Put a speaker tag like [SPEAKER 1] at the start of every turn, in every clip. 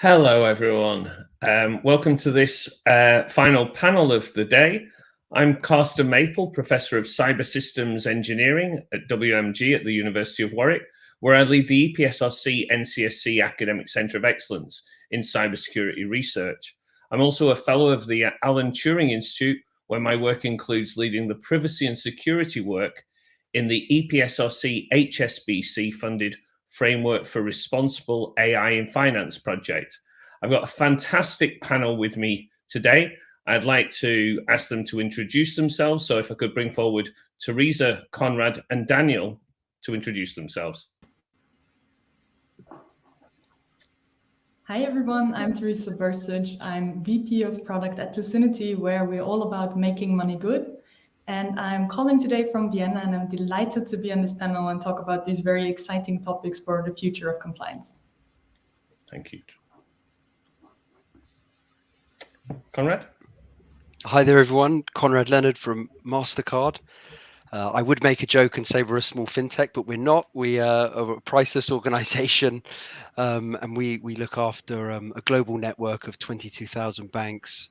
[SPEAKER 1] Hello, everyone. Welcome to this final panel of the day. I'm Carsten Mape, Professor of Cyber Systems Engineering at WMG at the University of Warwick, where I lead the EPSRC NCSC Academic Centre of Excellence in Cybersecurity Research. I'm also a Fellow of the Alan Turing Institute, where my work includes leading the privacy and security work in the EPSRC HSBC funded Framework for Responsible AI in Finance project. I've got a fantastic panel with me today. I'd like to ask them to introduce themselves. So if I could bring forward Theresa, Conrad, and Daniel to introduce themselves.
[SPEAKER 2] Hi everyone, I'm Theresa Berchich. I'm VP of Product at Lucinity, where we're all about making money good. And I'm calling today from Vienna, and I'm delighted to be on this panel and talk about these very exciting topics for the future of compliance.
[SPEAKER 1] Thank you. Conrad?
[SPEAKER 3] Hi there, everyone. Conrad Lennard from Mastercard. I would make a joke and say we're a small fintech, but we're not. We are a priceless organization, and we look after a global network of 22,000 banks,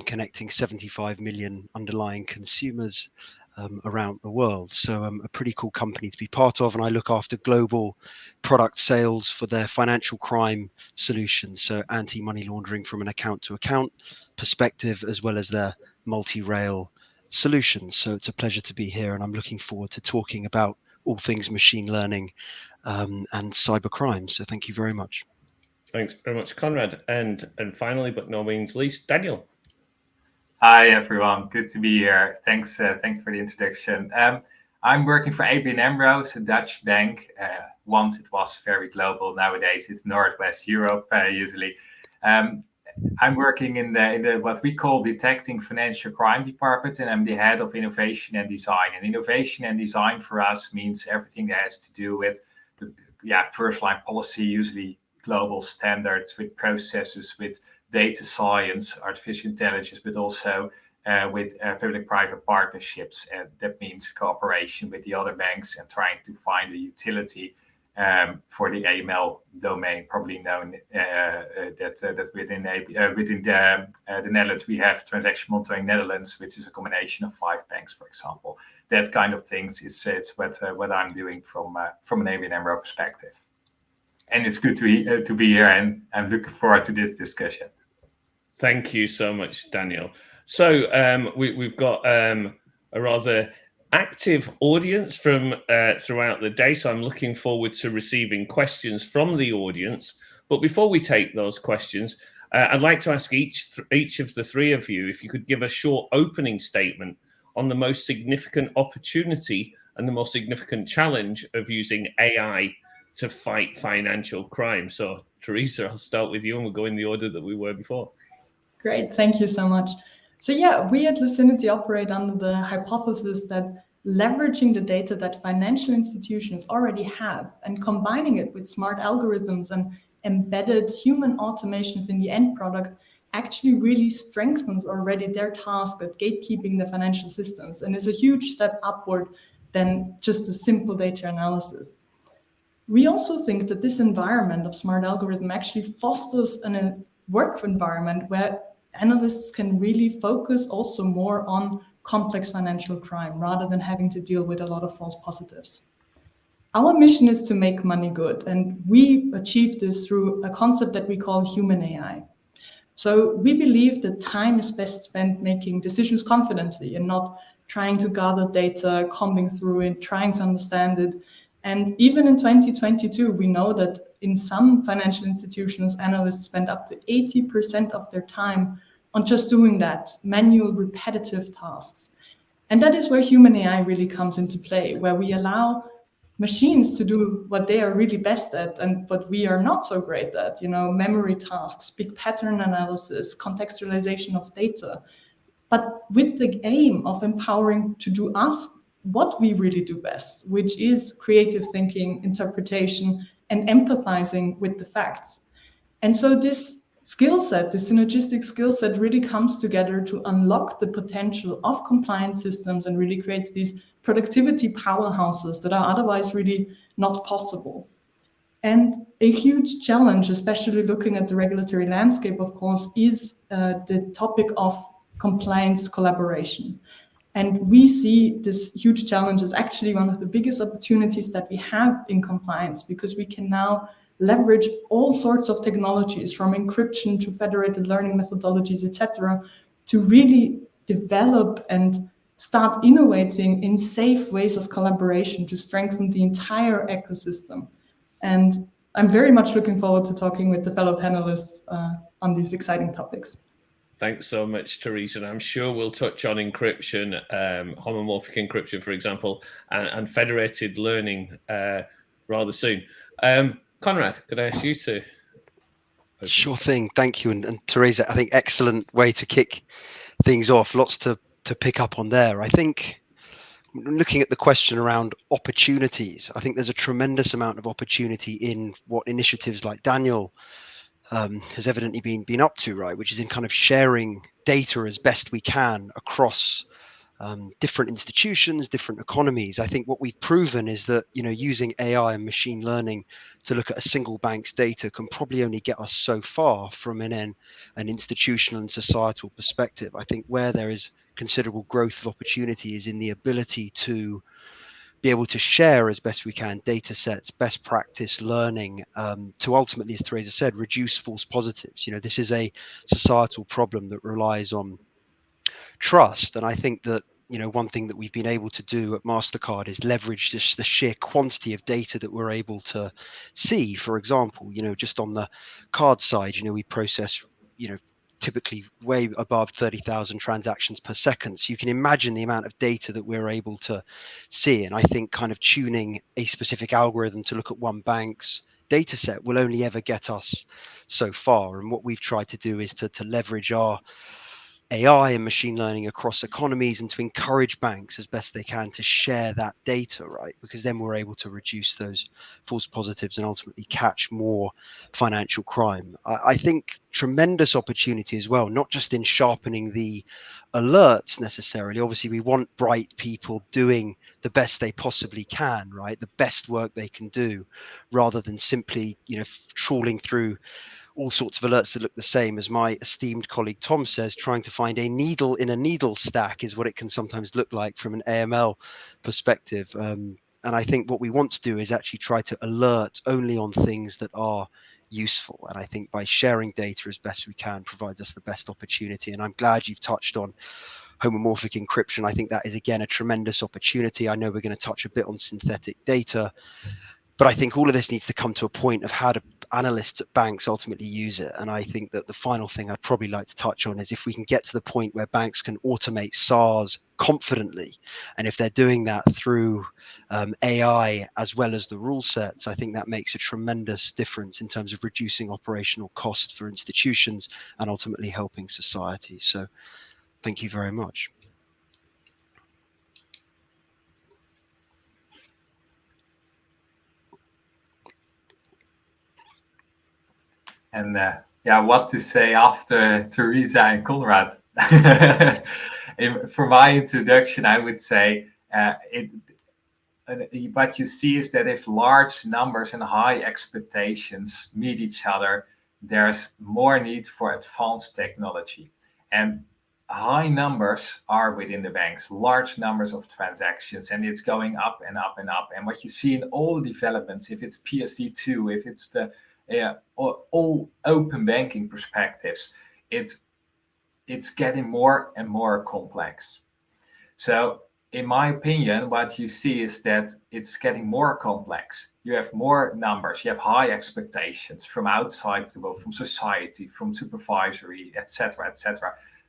[SPEAKER 3] connecting 75 million underlying consumers around the world. So a pretty cool company to be part of, and I look after global product sales for their financial crime solutions, so anti-money laundering from an account-to-account perspective, as well as their multi-rail solutions. So it's a pleasure to be here, and I'm looking forward to talking about all things machine learning and cyber crime. So thank you very much.
[SPEAKER 1] Thanks very much, Conrad. And finally, but no means least, Daniel.
[SPEAKER 4] Hi everyone, good to be here. Thanks for the introduction. I'm working for ABN-AMRO, it's a Dutch bank. Once it was very global. Nowadays it's Northwest Europe usually. I'm working in the what we call detecting financial crime department, and I'm the head of innovation and design. And innovation and design for us means everything that has to do with first line policy, usually global standards, with processes, with data science, artificial intelligence, but also with public-private partnerships. And that means cooperation with the other banks and trying to find a utility for the AML domain. Probably known that within the Netherlands we have Transaction Monitoring Netherlands, which is a combination of 5 banks, for example. That kind of things is what I'm doing from an ABN-AMRO perspective. And it's good to be here, and I'm looking forward to this discussion.
[SPEAKER 1] Thank you so much, Daniel. So we've got a rather active audience from throughout the day, so I'm looking forward to receiving questions from the audience. But before we take those questions, I'd like to ask each of the three of you if you could give a short opening statement on the most significant opportunity and the most significant challenge of using AI to fight financial crime. So Theresa, I'll start with you, and we'll go in the order that we were before.
[SPEAKER 2] Great, thank you so much. So yeah, we at Lucinity operate under the hypothesis that leveraging the data that financial institutions already have and combining it with smart algorithms and embedded human automations in the end product actually really strengthens already their task at gatekeeping the financial systems, and is a huge step upward than just a simple data analysis. We also think that this environment of smart algorithm actually fosters a work environment where analysts can really focus also more on complex financial crime rather than having to deal with a lot of false positives. Our mission is to make money good, and we achieve this through a concept that we call human AI. So we believe that time is best spent making decisions confidently and not trying to gather data, combing through it, trying to understand it. And even in 2022, we know that in some financial institutions, analysts spend up to 80% of their time on just doing that, manual, repetitive tasks. And that is where human AI really comes into play, where we allow machines to do what they are really best at and what we are not so great at, memory tasks, big pattern analysis, contextualization of data, but with the aim of empowering to do us what we really do best, which is creative thinking, interpretation, and empathizing with the facts. And so this skill set, this synergistic skill set really comes together to unlock the potential of compliance systems and really creates these productivity powerhouses that are otherwise really not possible. And a huge challenge, especially looking at the regulatory landscape, of course, is the topic of compliance collaboration. And we see this huge challenge as actually one of the biggest opportunities that we have in compliance, because we can now leverage all sorts of technologies, from encryption to federated learning methodologies, etc., to really develop and start innovating in safe ways of collaboration to strengthen the entire ecosystem. And I'm very much looking forward to talking with the fellow panelists on these exciting topics.
[SPEAKER 1] Thanks so much, Theresa. And I'm sure we'll touch on encryption, homomorphic encryption, for example, and federated learning rather soon. Conrad, could I ask you to?
[SPEAKER 3] Sure thing. Thank you. And Theresa, I think excellent way to kick things off. Lots to pick up on there. I think looking at the question around opportunities, I think there's a tremendous amount of opportunity in what initiatives like Daniel has evidently been up to, right? Which is in kind of sharing data as best we can across different institutions, different economies. I think what we've proven is that, using AI and machine learning to look at a single bank's data can probably only get us so far from an institutional and societal perspective. I think where there is considerable growth of opportunity is in the ability to be able to share as best we can data sets, best practice learning, to ultimately, as Theresa said, reduce false positives. This is a societal problem that relies on trust. And I think that, one thing that we've been able to do at Mastercard is leverage just the sheer quantity of data that we're able to see. For example, just on the card side, we process, typically way above 30,000 transactions per second. So you can imagine the amount of data that we're able to see. And I think kind of tuning a specific algorithm to look at one bank's data set will only ever get us so far. And what we've tried to do is to leverage our AI and machine learning across economies and to encourage banks as best they can to share that data, right? Because then we're able to reduce those false positives and ultimately catch more financial crime. I think tremendous opportunity as well, not just in sharpening the alerts necessarily. Obviously, we want bright people doing the best they possibly can, right? The best work they can do, rather than simply, trawling through all sorts of alerts that look the same. As my esteemed colleague Tom says, trying to find a needle in a needle stack is what it can sometimes look like from an AML perspective. And I think what we want to do is actually try to alert only on things that are useful. And I think by sharing data as best we can provides us the best opportunity. And I'm glad you've touched on homomorphic encryption. I think that is, again, a tremendous opportunity. I know we're going to touch a bit on synthetic data, but I think all of this needs to come to a point of how do analysts at banks ultimately use it. And I think that the final thing I'd probably like to touch on is if we can get to the point where banks can automate SARs confidently, and if they're doing that through AI as well as the rule sets, I think that makes a tremendous difference in terms of reducing operational costs for institutions and ultimately helping society. So thank you very much.
[SPEAKER 4] And what to say after Theresa and Conrad? For my introduction, I would say what you see is that if large numbers and high expectations meet each other, there's more need for advanced technology. And high numbers are within the banks, large numbers of transactions, and it's going up and up and up. And what you see in all developments, if it's PSD2, if it's the all open banking perspectives, it's getting more and more complex. So in my opinion, what you see is that it's getting more complex. You have more numbers, you have high expectations from outside the world, from society, from supervisory, etc.,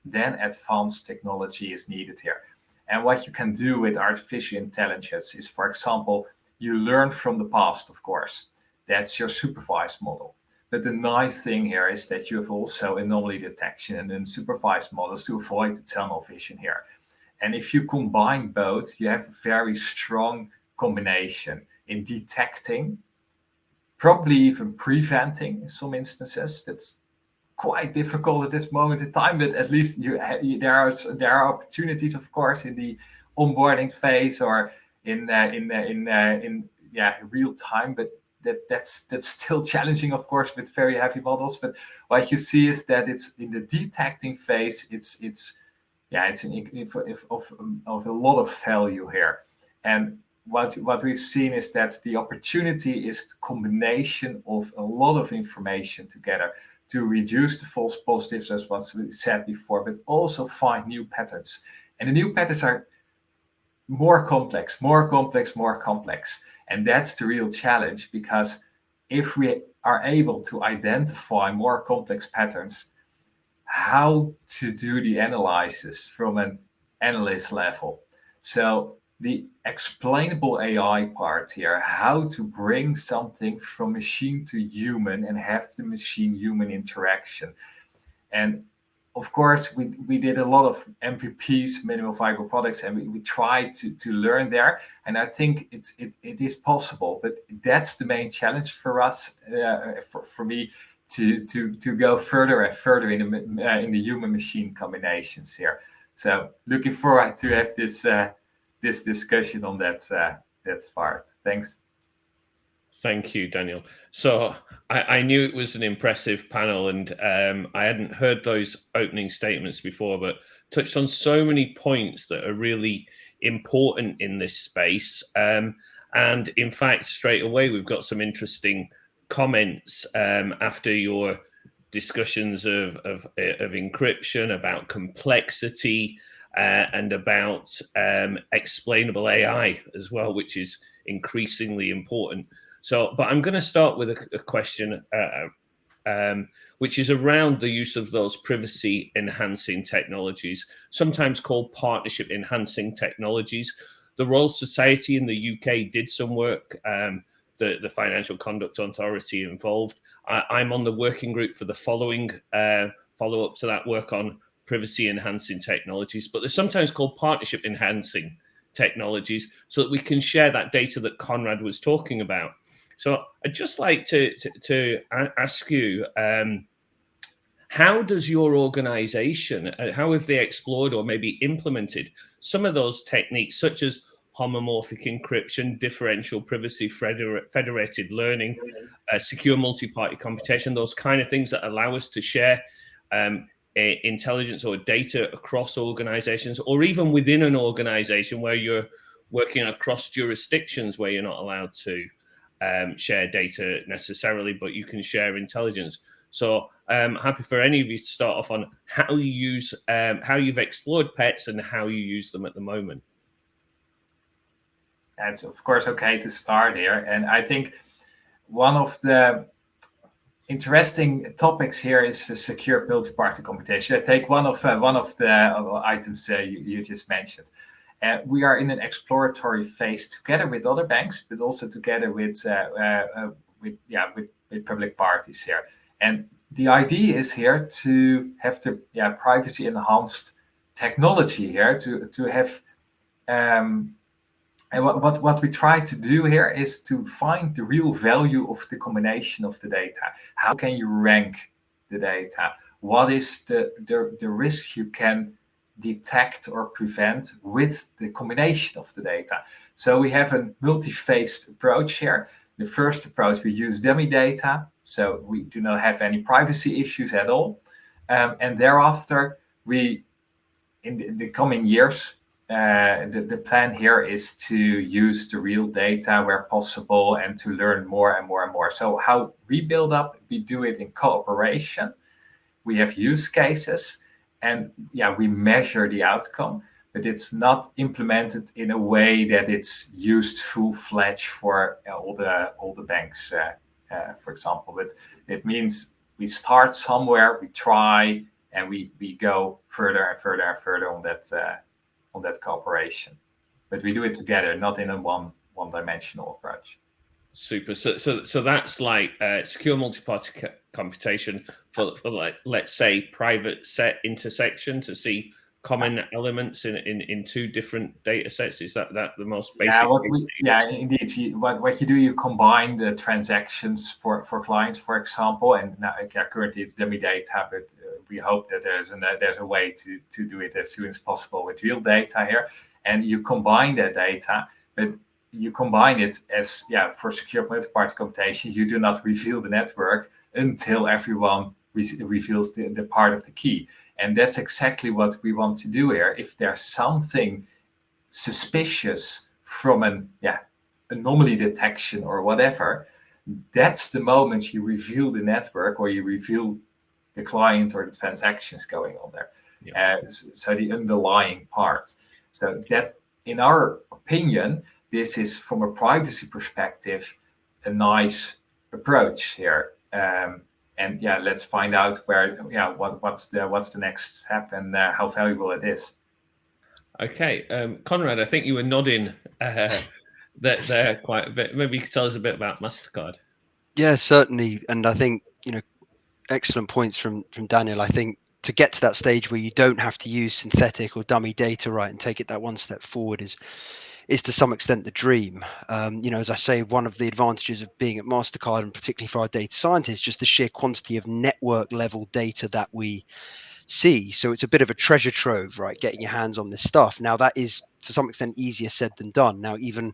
[SPEAKER 4] then advanced technology is needed here. And what you can do with artificial intelligence is, for example, you learn from the past, of course. That's your supervised model. But the nice thing here is that you have also anomaly detection and then supervised models to avoid the tunnel vision here. And if you combine both, you have a very strong combination in detecting, probably even preventing in some instances. That's quite difficult at this moment in time, but at least there are opportunities, of course, in the onboarding phase or in real time. But that's still challenging, of course, with very heavy models. But what you see is that it's in the detecting phase. It's of a lot of value here. And what we've seen is that the opportunity is the combination of a lot of information together to reduce the false positives, as was said before, but also find new patterns. And the new patterns are more complex. And that's the real challenge, because if we are able to identify more complex patterns, how to do the analysis from an analyst level. So the explainable AI part here, how to bring something from machine to human and have the machine-human interaction. And of course, we did a lot of MVPs, minimal viable products, and we tried to learn there. And I think it is possible, but that's the main challenge for us, for me, to go further and further in the human-machine combinations here. So looking forward to have this discussion on that part. Thanks.
[SPEAKER 1] Thank you, Daniel. So I knew it was an impressive panel, and I hadn't heard those opening statements before, but touched on so many points that are really important in this space. And in fact, straight away, we've got some interesting comments after your discussions of encryption, about complexity, and about explainable AI as well, which is increasingly important. So, but I'm going to start with a question which is around the use of those privacy enhancing technologies, sometimes called partnership enhancing technologies. The Royal Society in the UK did some work, the Financial Conduct Authority involved. I'm on the working group for the following follow-up to that work on privacy enhancing technologies, but they're sometimes called partnership enhancing technologies, so that we can share that data that Conrad was talking about. So I'd just like to ask you, how does your organization, how have they explored or maybe implemented some of those techniques, such as homomorphic encryption, differential privacy, federated learning, secure multi-party computation, those kind of things that allow us to share intelligence or data across organizations, or even within an organization where you're working across jurisdictions where you're not allowed to share data necessarily, but you can share intelligence. So happy for any of you to start off on how you use, how you've explored PETs and how you use them at the moment.
[SPEAKER 4] It's of course okay to start here, and I think one of the interesting topics here is the secure multi-party computation. I take one of the items you just mentioned. We are in an exploratory phase together with other banks, but also together with public parties here. And the idea is here to have the privacy enhanced technology here to have. And what we try to do here is to find the real value of the combination of the data. How can you rank the data? What is the risk you can detect or prevent with the combination of the data? So we have a multi-phased approach here. The first approach, we use dummy data, so we do not have any privacy issues at all. And thereafter, we, in the coming years, the plan here is to use the real data where possible and to learn more and more and more. So how we build up, we do it in cooperation. We have use cases, and we measure the outcome, but it's not implemented in a way that it's used full-fledged for all the banks, for example. But it means we start somewhere, we try, and we go further and further and further on that cooperation. But we do it together, not in a one-dimensional approach.
[SPEAKER 1] Super. So that's like secure multi-party computation for like, let's say, private set intersection to see common elements in two different data sets. Is that the most basic?
[SPEAKER 4] Indeed. What you do, you combine the transactions for clients, for example, and now currently it's dummy data, but we hope that there's a way to do it as soon as possible with real data here, and you combine that data. But you combine it as, for secure multi-party computation, you do not reveal the network until everyone reveals the part of the key. And that's exactly what we want to do here. If there's something suspicious from an anomaly detection or whatever, that's the moment you reveal the network or you reveal the client or the transactions going on there. So the underlying part. So that, in our opinion, this is, from a privacy perspective, a nice approach here. And let's find out what's the next step and how valuable it is.
[SPEAKER 1] Okay, Conrad, I think you were nodding there quite a bit. Maybe you could tell us a bit about Mastercard.
[SPEAKER 3] Yeah, certainly. And I think, excellent points from Daniel. I think to get to that stage where you don't have to use synthetic or dummy data, right, and take it that one step forward is to some extent the dream. As I say, one of the advantages of being at Mastercard, and particularly for our data scientists, just the sheer quantity of network level data that we see. So it's a bit of a treasure trove, right, getting your hands on this stuff. Now, that is to some extent easier said than done. Now, even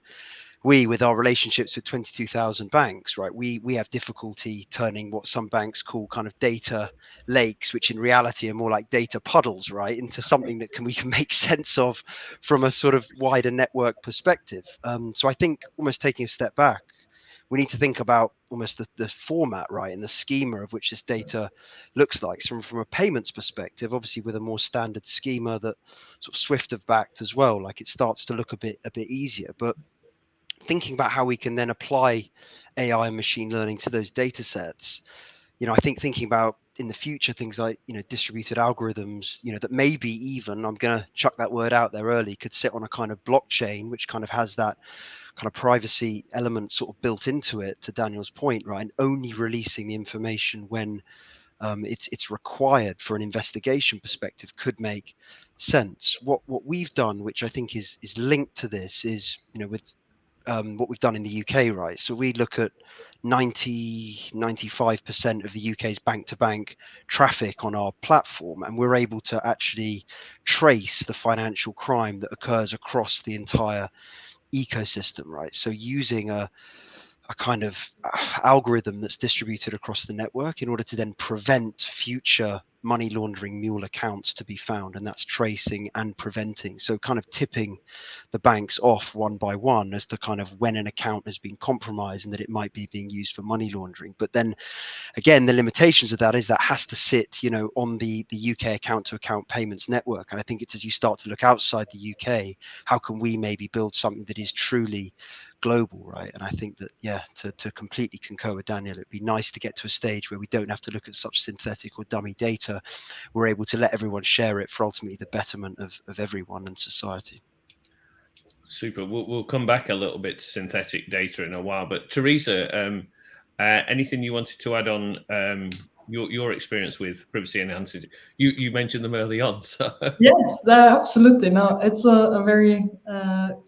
[SPEAKER 3] we, with our relationships with 22,000 banks, right, we have difficulty turning what some banks call kind of data lakes, which in reality are more like data puddles, right, into something that we can make sense of from a sort of wider network perspective. So I think, almost taking a step back, we need to think about almost the format, right, and the schema of which this data looks like. So from a payments perspective, obviously with a more standard schema that sort of Swift have backed as well, like it starts to look a bit easier. But thinking about how we can then apply AI and machine learning to those data sets, I think thinking about in the future things like, distributed algorithms, that maybe even, I'm going to chuck that word out there early, could sit on a kind of blockchain, which kind of has that kind of privacy element sort of built into it, to Daniel's point, right, and only releasing the information when it's required for an investigation perspective, could make sense. What we've done, which I think is linked to this, is with what we've done in the UK, right? So we look at 95% of the UK's bank-to-bank traffic on our platform, and we're able to actually trace the financial crime that occurs across the entire ecosystem, right? So using a kind of algorithm that's distributed across the network in order to then prevent future money laundering mule accounts to be found, and that's tracing and preventing. So kind of tipping the banks off one by one as to kind of when an account has been compromised and that it might be being used for money laundering. But then again, the limitations of that is that has to sit, on the UK account-to-account payments network. And I think it's as you start to look outside the UK, how can we maybe build something that is truly global, right? And I think that, to completely concur with Daniel, it'd be nice to get to a stage where we don't have to look at such synthetic or dummy data. We're able to let everyone share it for ultimately the betterment of everyone and society.
[SPEAKER 1] Super. We'll come back a little bit to synthetic data in a while, but Theresa, anything you wanted to add on your experience with privacy enhanced? You mentioned them early on. So.
[SPEAKER 2] Yes, absolutely. No, it's a very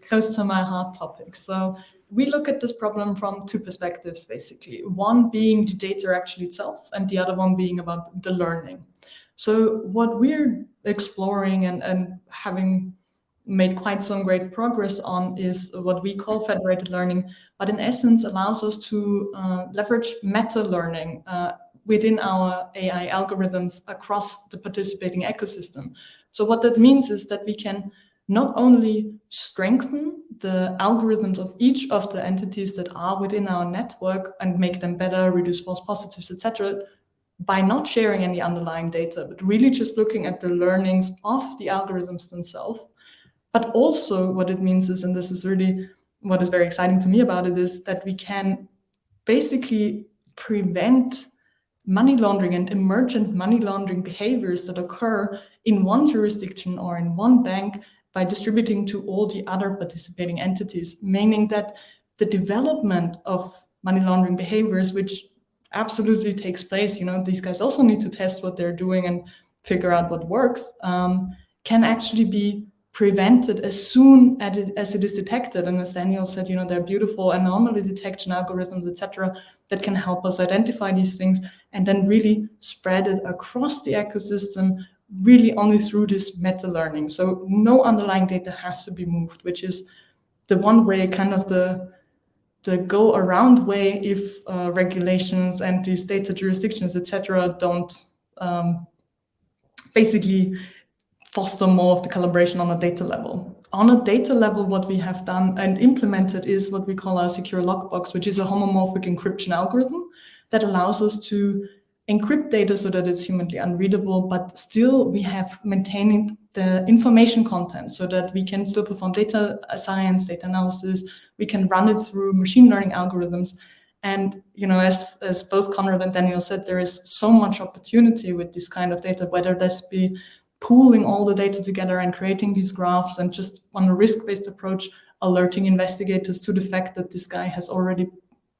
[SPEAKER 2] close to my heart topic. So we look at this problem from two perspectives, basically. One being the data actually itself, and the other one being about the learning. So what we're exploring and having made quite some great progress on is what we call federated learning, but in essence allows us to leverage meta learning within our AI algorithms across the participating ecosystem. So what that means is that we can not only strengthen the algorithms of each of the entities that are within our network and make them better, reduce false positives, etc., by not sharing any underlying data, but really just looking at the learnings of the algorithms themselves. But also what it means is, and this is really what is very exciting to me about it, is that we can basically prevent money laundering and emergent money laundering behaviors that occur in one jurisdiction or in one bank by distributing to all the other participating entities, meaning that the development of money laundering behaviors, which absolutely takes place, these guys also need to test what they're doing and figure out what works, can actually be prevented as soon as it is detected. And as Daniel said, there are beautiful anomaly detection algorithms, etc., that can help us identify these things and then really spread it across the ecosystem, really only through this meta learning. So no underlying data has to be moved, which is one way, kind of the go around way if regulations and these data jurisdictions, etc., don't basically foster more of the collaboration on a data level. On a data level, what we have done and implemented is what we call our secure lockbox, which is a homomorphic encryption algorithm that allows us to encrypt data so that it's humanly unreadable, but still we have maintaining the information content so that we can still perform data science, data analysis, we can run it through machine learning algorithms. And, you know, as both Conrad and Daniel said, there is so much opportunity with this kind of data, whether this be pooling all the data together and creating these graphs, and just on a risk-based approach, alerting investigators to the fact that this guy has already,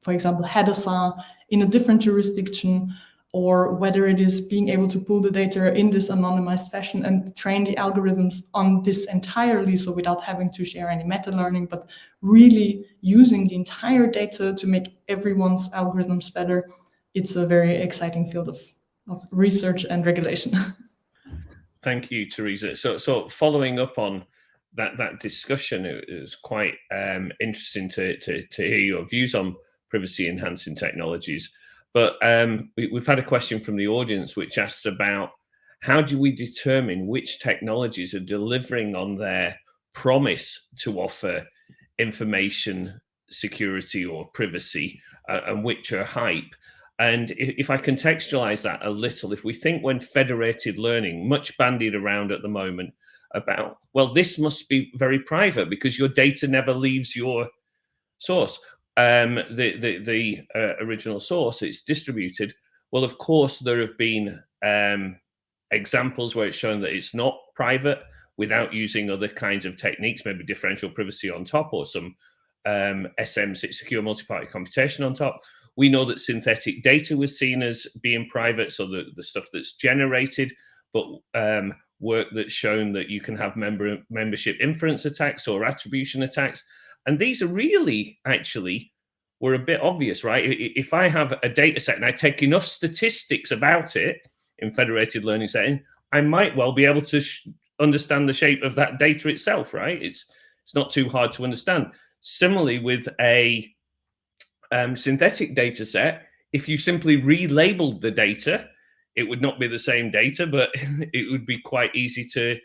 [SPEAKER 2] for example, had a SAR in a different jurisdiction, or whether it is being able to pool the data in this anonymized fashion and train the algorithms on this entirely, so without having to share any meta learning, but really using the entire data to make everyone's algorithms better. It's a very exciting field of research and regulation.
[SPEAKER 1] Thank you, Theresa. So following up on that discussion, it was quite interesting to hear your views on privacy enhancing technologies. But we've had a question from the audience which asks about how do we determine which technologies are delivering on their promise to offer information security or privacy, and which are hype. And if I contextualize that a little, if we think when federated learning, much bandied around at the moment about, well, this must be very private because your data never leaves your source, the original source, it's distributed. Well, of course, there have been examples where it's shown that it's not private without using other kinds of techniques, maybe differential privacy on top, or some SM6 secure multi-party computation on top. We know that synthetic data was seen as being private, so the stuff that's generated, but work that's shown that you can have membership inference attacks or attribution attacks. And these are really, actually, were a bit obvious, right? If I have a data set and I take enough statistics about it in federated learning setting, I might well be able to understand the shape of that data itself, right? It's not too hard to understand. Similarly, with a synthetic data set, if you simply relabeled the data, it would not be the same data, but it would be quite easy to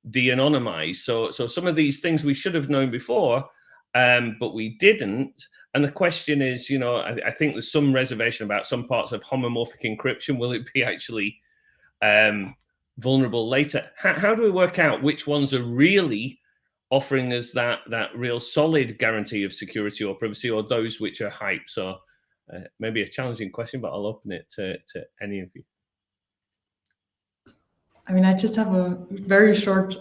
[SPEAKER 1] de-anonymize. So some of these things we should have known before, but we didn't. And the question is, you know, I think there's some reservation about some parts of homomorphic encryption. Will it be actually vulnerable later? How do we work out which ones are really offering us that real solid guarantee of security or privacy, or those which are hype? So maybe a challenging question, but I'll open it to any of you.
[SPEAKER 2] I mean, I just have a very short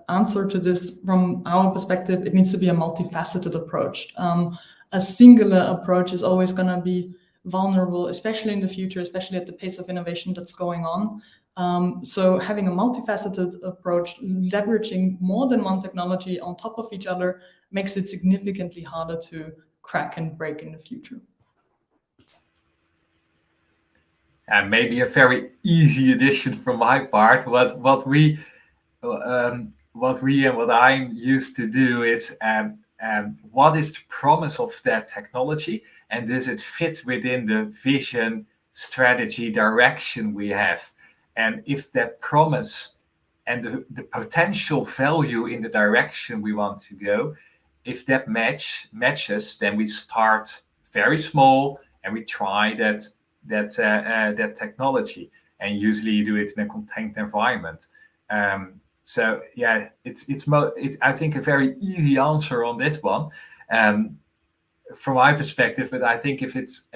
[SPEAKER 2] answer to this. From our perspective, it needs to be a multifaceted approach. A singular approach is always going to be vulnerable, especially in the future, especially at the pace of innovation that's going on. So having a multifaceted approach, leveraging more than one technology on top of each other, makes it significantly harder to crack and break in the future.
[SPEAKER 4] And maybe a very easy addition from my part. What I'm used to do is what is the promise of that technology, and does it fit within the vision, strategy, direction we have? And if that promise and the potential value in the direction we want to go, if that matches, then we start very small and we try that technology, and usually you do it in a contained environment. So yeah, it's I think a very easy answer on this one from my perspective. But I think if it's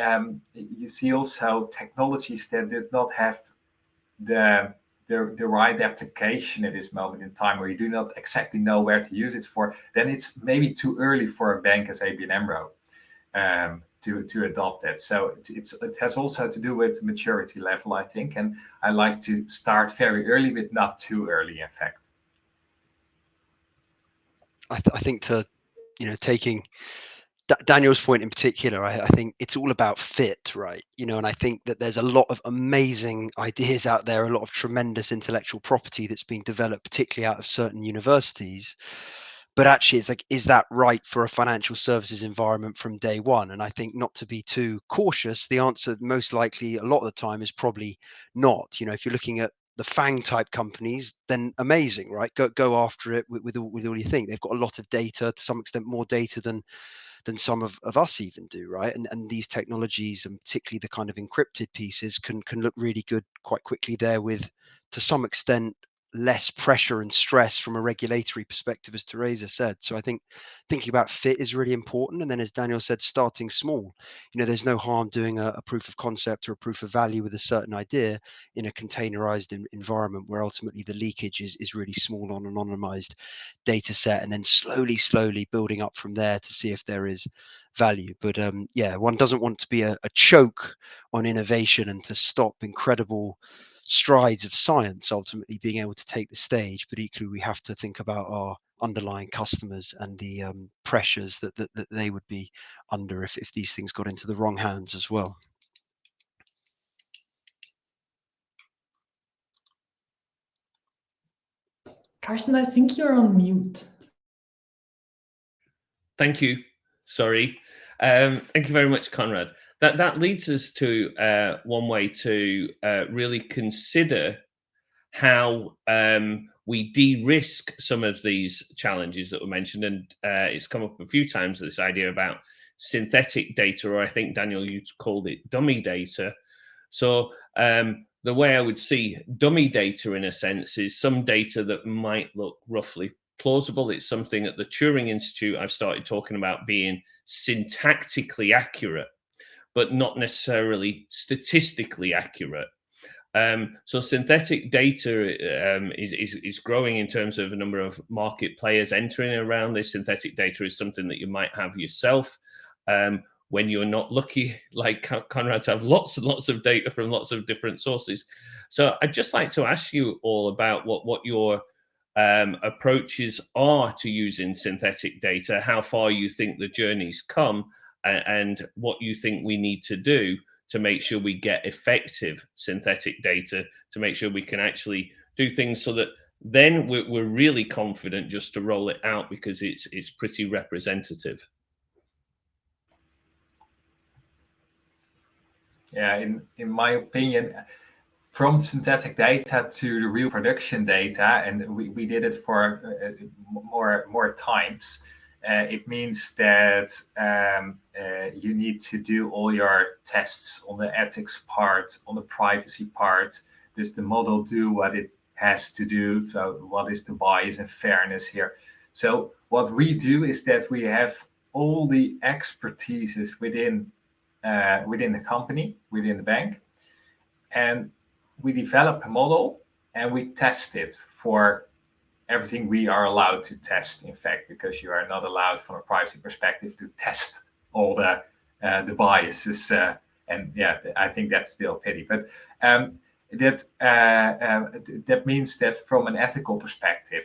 [SPEAKER 4] you see also technologies that did not have the right application at this moment in time, where you do not exactly know where to use it for, then it's maybe too early for a bank as ABN-AMRO to adopt that. So it has also to do with maturity level, I think, and I like to start very early, but not too early, in fact.
[SPEAKER 3] I think taking Daniel's point in particular, I think it's all about fit, right? And I think that there's a lot of amazing ideas out there, a lot of tremendous intellectual property that's being developed, particularly out of certain universities. but actually it's like, is that right for a financial services environment from day one? And I think, not to be too cautious, the answer most likely a lot of the time is probably not. You know, if you're looking at the FANG type companies, then amazing, right? Go after it with all you think. They've got a lot of data, to some extent more data than some of us even do, right? And these technologies, and particularly the kind of encrypted pieces, can look really good quite quickly there, with, to some extent, less pressure and stress from a regulatory perspective, as Theresa said. So I think thinking about fit is really important. And then, as Daniel said, starting small. You know, there's no harm doing a proof of concept or a proof of value with a certain idea in a containerized environment, where ultimately the leakage is really small on an anonymized data set, and then slowly building up from there to see if there is value. But yeah, one doesn't want to be a choke on innovation and to stop incredible strides of science ultimately being able to take the stage. But equally, we have to think about our underlying customers and the pressures that they would be under if these things got into the wrong hands as well.
[SPEAKER 2] Carsten, I think you're on mute.
[SPEAKER 1] Thank you. Sorry. Thank you very much, Conrad. That leads us to one way to really consider how we de-risk some of these challenges that were mentioned. And it's come up a few times, this idea about synthetic data, or I think, Daniel, you called it dummy data. So the way I would see dummy data, in a sense, is some data that might look roughly plausible. It's something at the Turing Institute I've started talking about being syntactically accurate, but not necessarily statistically accurate. So synthetic data is growing in terms of a number of market players entering around this. Synthetic data is something that you might have yourself when you're not lucky, like Conrad, to have lots and lots of data from lots of different sources. So I'd just like to ask you all about what your approaches are to using synthetic data, how far you think the journey's come, and what you think we need to do to make sure we get effective synthetic data, to make sure we can actually do things so that then we're really confident just to roll it out, because it's pretty representative.
[SPEAKER 4] Yeah, in my opinion, from synthetic data to the real production data, and we did it for more times. It means that you need to do all your tests on the ethics part, on the privacy part. Does the model do what it has to do? So what is the bias and fairness here? So what we do is that we have all the expertises within the company, within the bank, and we develop a model and we test it for everything we are allowed to test, in fact, because you are not allowed from a privacy perspective to test all the biases. And yeah, I think that's still a pity. But that means that from an ethical perspective,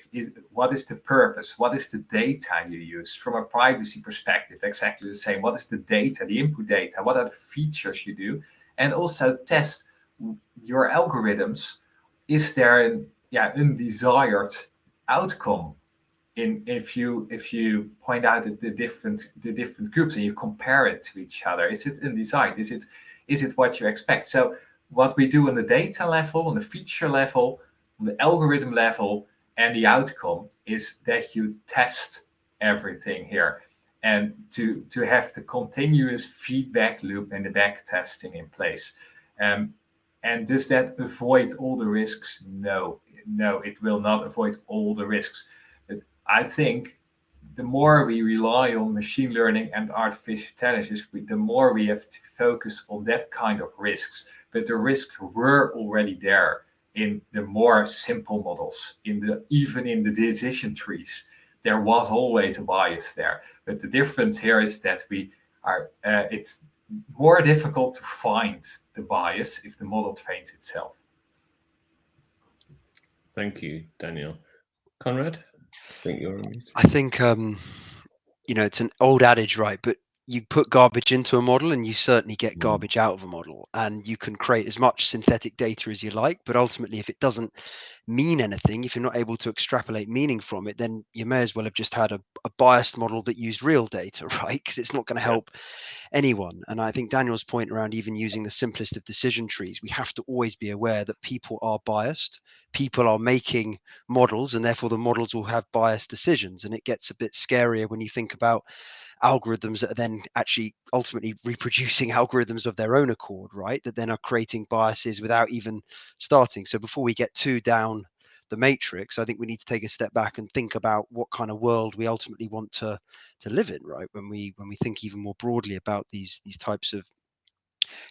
[SPEAKER 4] what is the purpose? What is the data you use? From a privacy perspective, exactly the same. What is the data, the input data? What are the features you do? And also test your algorithms. Is there an undesired outcome if you point out the different groups and you compare it to each other? Is it undesired? Is it what you expect? So what we do on the data level, on the feature level, on the algorithm level, and the outcome is that you test everything here, and to have the continuous feedback loop and the back testing in place. And does that avoid all the risks? No, it will not avoid all the risks. But I think the more we rely on machine learning and artificial intelligence, the more we have to focus on that kind of risks. But the risks were already there in the more simple models, even in the decision trees. There was always a bias there. But the difference here is that it's more difficult to find the bias if the model trains itself.
[SPEAKER 1] Thank you, Daniel. Conrad, I think you're on mute.
[SPEAKER 3] I think it's an old adage, right? But you put garbage into a model and you certainly get garbage out of a model, and you can create as much synthetic data as you like, but ultimately if it doesn't mean anything, if you're not able to extrapolate meaning from it, then you may as well have just had a biased model that used real data, right? Because it's not going to help anyone. And I think Daniel's point around even using the simplest of decision trees, we have to always be aware that people are biased, people are making models, and therefore the models will have biased decisions. And it gets a bit scarier when you think about algorithms that are then actually ultimately reproducing algorithms of their own accord, right? That then are creating biases without even starting. So before we get too down the matrix, I think we need to take a step back and think about what kind of world we ultimately want to live in, right? When we think even more broadly about these types of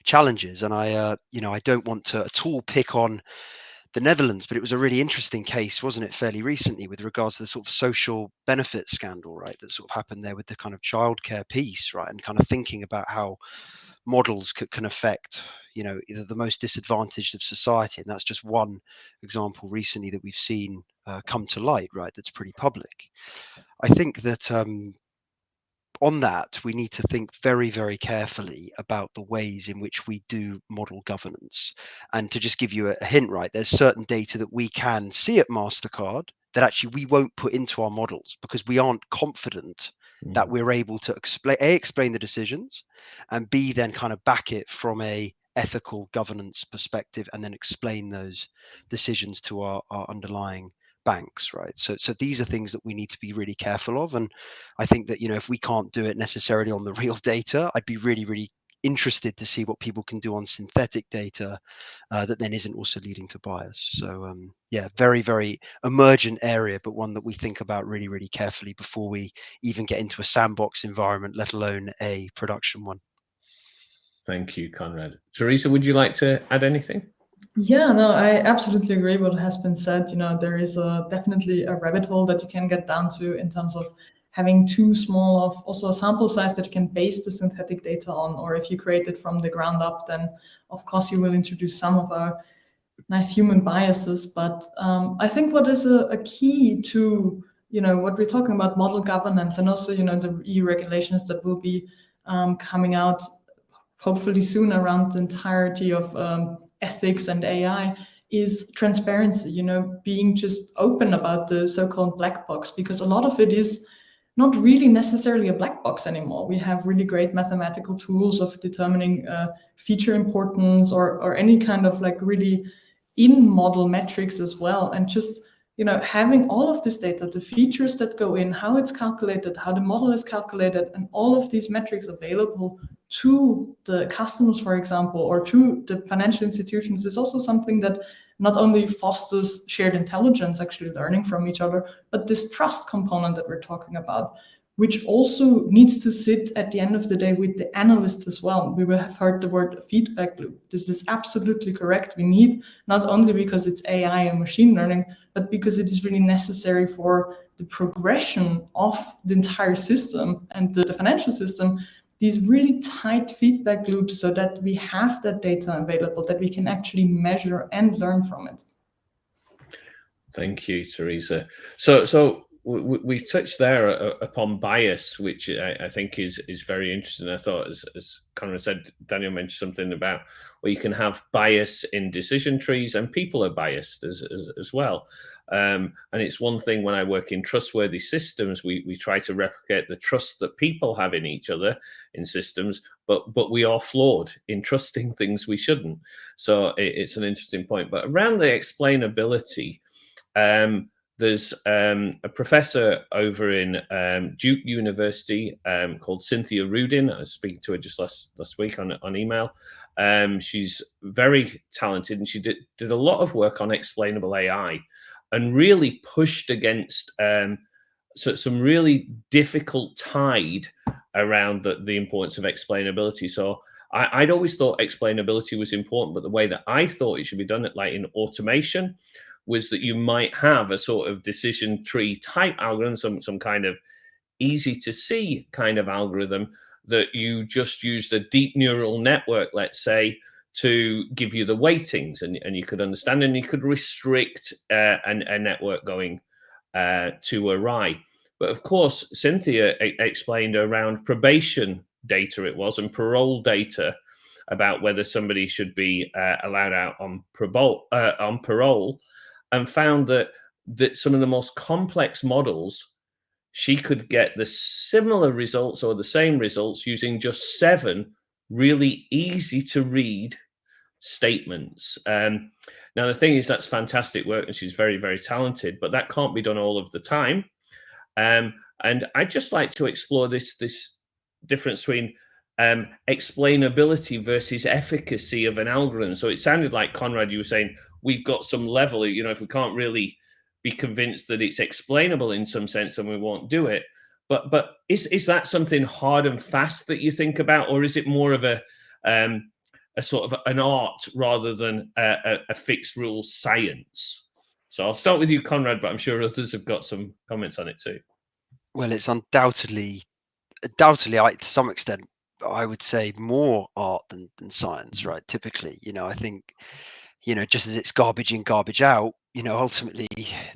[SPEAKER 3] challenges. And I don't want to at all pick on the Netherlands, but it was a really interesting case, wasn't it, fairly recently with regards to the sort of social benefit scandal, right, that sort of happened there with the kind of childcare piece, right, and kind of thinking about how models can affect, either the most disadvantaged of society. And that's just one example recently that we've seen come to light, right, that's pretty public. I think that on that, we need to think very, very carefully about the ways in which we do model governance. And to just give you a hint, right, there's certain data that we can see at Mastercard that actually we won't put into our models because we aren't confident that we're able to explain the decisions, and B, then kind of back it from a ethical governance perspective, and then explain those decisions to our underlying banks, right? So these are things that we need to be really careful of. And I think that, if we can't do it necessarily on the real data, I'd be really, really interested to see what people can do on synthetic data that then isn't also leading to bias. So very, very emergent area, but one that we think about really, really carefully before we even get into a sandbox environment, let alone a production one.
[SPEAKER 1] Thank you, Conrad. Theresa, would you like to add anything?
[SPEAKER 2] Yeah, no, I absolutely agree what has been said. There is definitely a rabbit hole that you can get down to in terms of having too small of also a sample size that you can base the synthetic data on, or if you create it from the ground up, then of course you will introduce some of our nice human biases. But I think what is a key to, what we're talking about, model governance, and also, the EU regulations that will be coming out hopefully soon around the entirety of ethics and AI, is transparency, being just open about the so-called black box, because a lot of it is not really necessarily a black box anymore. We have really great mathematical tools of determining feature importance or any kind of like really in-model metrics as well. And just, having all of this data, the features that go in, how it's calculated, how the model is calculated, and all of these metrics available to the customers, for example, or to the financial institutions, is also something that not only fosters shared intelligence, actually learning from each other, but this trust component that we're talking about, which also needs to sit at the end of the day with the analysts as well. We will have heard the word feedback loop. This is absolutely correct. We need, not only because it's AI and machine learning, but because it is really necessary for the progression of the entire system and the financial system, these really tight feedback loops, so that we have that data available, that we can actually measure and learn from it.
[SPEAKER 1] Thank you, Theresa. So we touched there upon bias, which I think is very interesting. I thought, as Conrad said, Daniel mentioned something about where you can have bias in decision trees, and people are biased as well. And it's one thing when I work in trustworthy systems, we try to replicate the trust that people have in each other in systems, but we are flawed in trusting things we shouldn't. So it's an interesting point. But around the explainability, there's a professor over in Duke University called Cynthia Rudin. I was speaking to her just last week on email. She's very talented, and she did a lot of work on explainable AI, and really pushed against some really difficult tide around the importance of explainability. So I'd always thought explainability was important, but the way that I thought it should be done, like in automation, was that you might have a sort of decision tree type algorithm, some kind of easy to see kind of algorithm that you just used a deep neural network, let's say, to give you the weightings, and you could understand, and you could restrict a network going too awry. But of course, Cynthia explained around probation data it was, and parole data about whether somebody should be allowed out on parole, and found that some of the most complex models, she could get the similar results or the same results using just 7 really easy to read statements. Now, the thing is, that's fantastic work, and she's very, very talented, but that can't be done all of the time. And I'd just like to explore this difference between explainability versus efficacy of an algorithm. So it sounded like, Conrad, you were saying we've got some level, if we can't really be convinced that it's explainable in some sense, then we won't do it. But is that something hard and fast that you think about, or is it more of a sort of an art rather than a fixed rule science? So I'll start with you, Conrad, but I'm sure others have got some comments on it too.
[SPEAKER 3] Well, it's undoubtedly, to some extent, I would say more art than science, right? Typically, I think, just as it's garbage in, garbage out, ultimately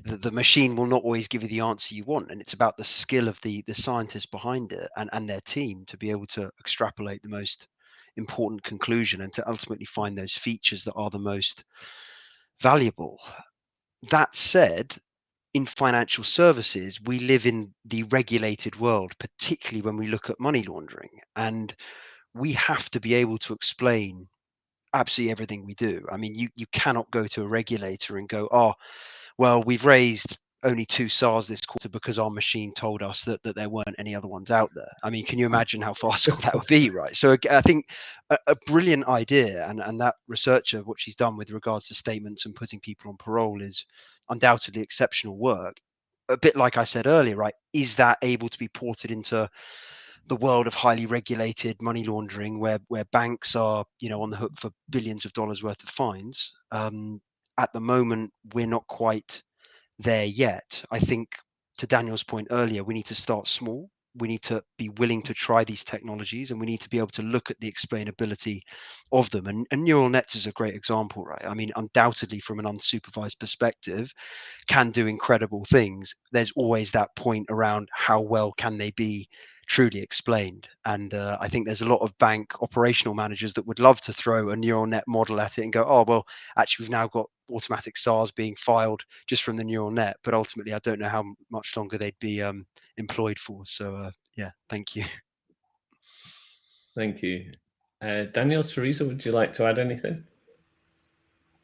[SPEAKER 3] the machine will not always give you the answer you want. And it's about the skill of the scientists behind it and their team to be able to extrapolate the most important conclusion and to ultimately find those features that are the most valuable. That said, in financial services, we live in the regulated world, particularly when we look at money laundering, and we have to be able to explain absolutely everything we do. I mean, you cannot go to a regulator and go, oh, well, we've raised only 2 SARs this quarter because our machine told us that there weren't any other ones out there. I mean, can you imagine how farcical that would be, right? So I think a brilliant idea, and that researcher, what she's done with regards to statements and putting people on parole is undoubtedly exceptional work. A bit like I said earlier, right? Is that able to be ported into the world of highly regulated money laundering, where banks are, on the hook for billions of dollars worth of fines? At the moment, we're not quite there yet. I think, to Daniel's point earlier, we need to start small. We need to be willing to try these technologies, and we need to be able to look at the explainability of them. And neural nets is a great example, right? I mean, undoubtedly, from an unsupervised perspective, can do incredible things. There's always that point around how well can they be truly explained. And I think there's a lot of bank operational managers that would love to throw a neural net model at it and go, oh, well, actually, we've now got automatic SARs being filed just from the neural net. But ultimately, I don't know how much longer they'd be employed for. So, yeah, thank you.
[SPEAKER 1] Thank you. Daniel, Theresa, would you like to add anything?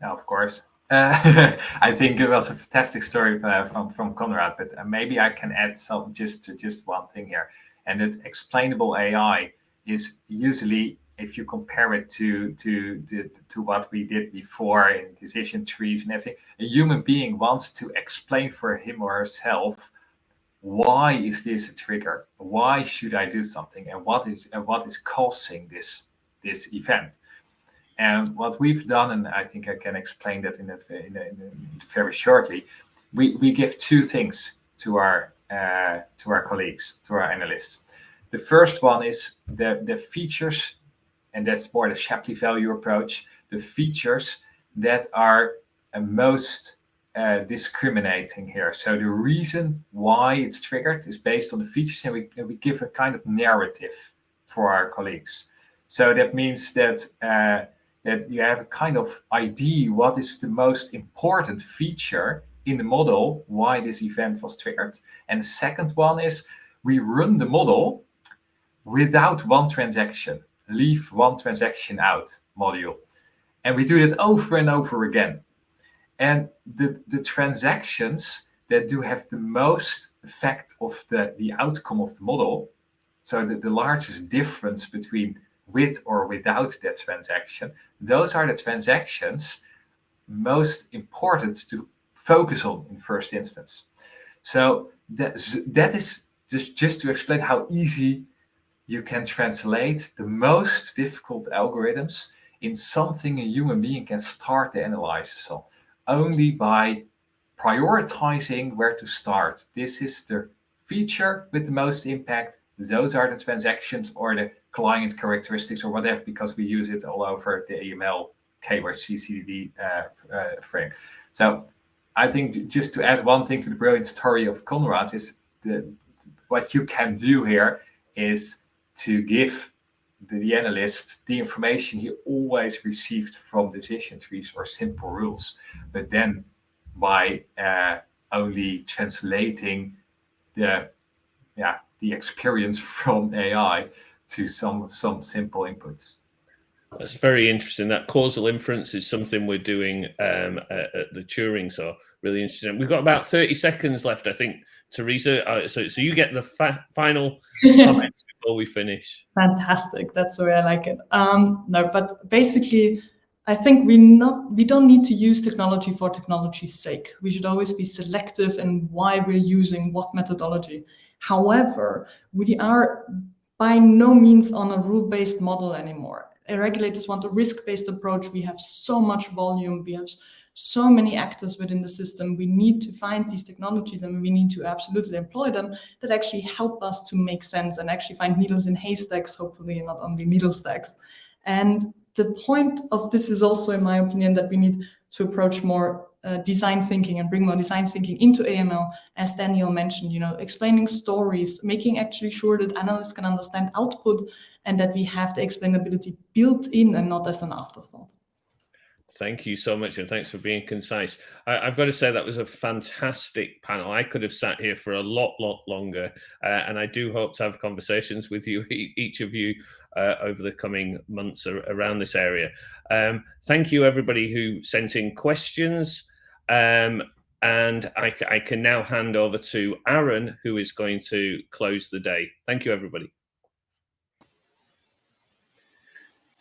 [SPEAKER 4] Yeah, of course. I think it was a fantastic story from Conrad, but maybe I can add just one thing here. And that explainable AI is usually, if you compare it to what we did before in decision trees and everything, a human being wants to explain for him or herself, why is this a trigger? Why should I do something? And what is causing this event? And what we've done, and I think I can explain that in very shortly, we give 2 things to our colleagues, to our analysts. The first one is the features, and that's more the Shapley value approach, the features that are most discriminating here. So the reason why it's triggered is based on the features, and we give a kind of narrative for our colleagues. So that means that you have a kind of idea what is the most important feature in the model, why this event was triggered. And the second one is we run the model without one transaction, leave one transaction out module. And we do that over and over again. And the transactions that do have the most effect of the outcome of the model, so the largest difference between with or without that transaction, those are the transactions most important to focus on in first instance. So that is just to explain how easy you can translate the most difficult algorithms in something a human being can start the analysis on, only by prioritizing where to start. This is the feature with the most impact. Those are the transactions or the client characteristics or whatever, because we use it all over the AML KYC CDD frame. So I think just to add one thing to the brilliant story of Conrad is what you can do here is to give the analyst the information he always received from decision trees or simple rules, but then by only translating the experience from AI to some simple inputs.
[SPEAKER 1] That's very interesting. That causal inference is something we're doing at the Turing, so really interesting. We've got about 30 seconds left, I think, Theresa. So you get the final comments before we finish.
[SPEAKER 2] Fantastic. That's the way I like it. No, but basically, I think we don't need to use technology for technology's sake. We should always be selective in why we're using what methodology. However, we are by no means on a rule-based model anymore. Regulators want a risk-based approach. We have so much volume. We have so many actors within the system. We need to find these technologies and we need to absolutely employ them that actually help us to make sense and actually find needles in haystacks, hopefully, and not only needle stacks. And the point of this is also, in my opinion, that we need to approach more design thinking and bring more design thinking into AML, as Daniel mentioned, explaining stories, making actually sure that analysts can understand output and that we have the explainability built in and not as an afterthought.
[SPEAKER 1] Thank you so much, and thanks for being concise. I've got to say that was a fantastic panel. I could have sat here for a lot longer, and I do hope to have conversations with you, each of you, over the coming months around this area. Thank you, everybody who sent in questions, and I can now hand over to Aaron, who is going to close the day. Thank you, everybody.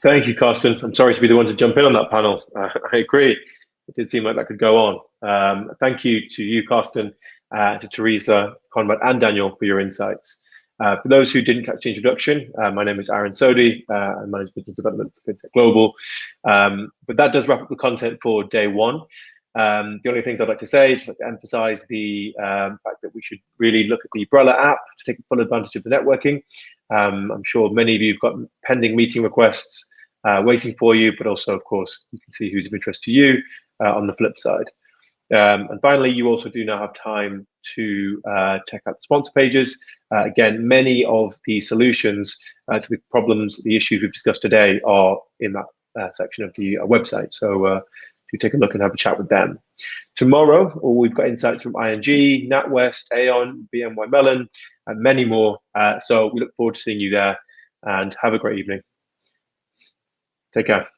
[SPEAKER 5] Thank you, Carsten. I'm sorry to be the one to jump in on that panel. I agree. It did seem like that could go on. Thank you to you, Carsten, to Theresa, Conrad, and Daniel for your insights. For those who didn't catch the introduction, my name is Aaron Sodi. I manage business development for FinTech Global. But that does wrap up the content for day one. The only things I'd like to say, just like to emphasize the fact that we should really look at the Umbrella app to take full advantage of the networking. I'm sure many of you have got pending meeting requests waiting for you, but also, of course, you can see who's of interest to you on the flip side. And finally, you also do now have time to check out the sponsor pages. Again, many of the solutions to the problems, the issues we've discussed today are in that section of the website. So do take a look and have a chat with them. Tomorrow, we've got insights from ING, NatWest, Aon, BNY Mellon, and many more. So we look forward to seeing you there, and have a great evening. Take care.